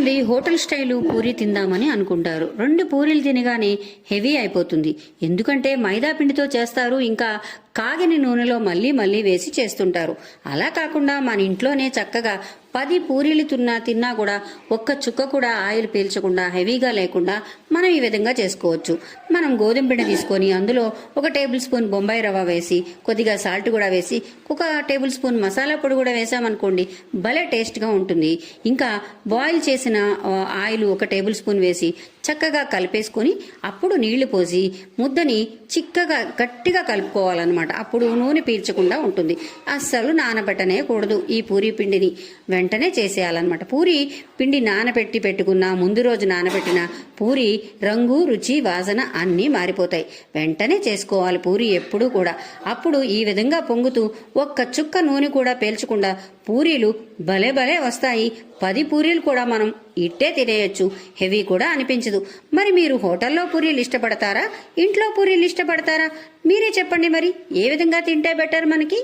మంది hotel style puri తిందామని అనుకుంటారు. 2 పూరీలు తినగానే హెవీ అయిపోతుంది. ఎందుకంటే మైదా పిండితో చేస్తారు, ఇంకా కాగిన నూనెలో మళ్ళీ వేసి చేస్తుంటారు. అలా కాకుండా మన ఇంట్లోనే చక్కగా 10 పూరీలు తిన్నా కూడా ఒక్క చుక్క కూడా ఆయిల్ పీల్చకుండా హెవీగా లేకుండా మనం ఈ విధంగా చేసుకోవచ్చు. మనం గోధుమ పిండి తీసుకొని అందులో 1 టేబుల్ స్పూన్ బొంబాయి రవ్వ వేసి కొద్దిగా సాల్ట్ కూడా వేసి 1 టేబుల్ స్పూన్ మసాలా పొడి కూడా వేసామనుకోండి, భలే టేస్ట్గా ఉంటుంది. ఇంకా బాయిల్ చేసిన ఆయిల్ 1 టేబుల్ స్పూన్ వేసి చక్కగా కలిపేసుకొని అప్పుడు నీళ్లు పోసి ముద్దని చిక్కగా గట్టిగా కలుపుకోవాలన్నమాట. అప్పుడు నూనె పీల్చకుండా ఉంటుంది. అస్సలు నానబెట్టనే కూడదు ఈ పూరీ పిండిని, వెంటనే చేసేయాలన్నమాట. పూరి పిండి నానబెట్టి పెట్టుకున్న ముందు రోజు నానబెట్టిన పూరి రంగు, రుచి, వాసన అన్నీ మారిపోతాయి. వెంటనే చేసుకోవాలి పూరి ఎప్పుడూ కూడా. అప్పుడు ఈ విధంగా పొంగుతూ ఒక్క చుక్క నూనె కూడా పీల్చకుండా పూరీలు భలే వస్తాయి. 10 పూరీలు కూడా మనం ఇట్టే తినేయచ్చు, హెవీ కూడా అనిపించదు. మరి మీరు హోటల్లో పూరీలు ఇష్టపడతారా, ఇంట్లో పూరీలు ఇష్టపడతారా? మీరే చెప్పండి. మరి ఏ విధంగా తింటే బెటర్ మనకి?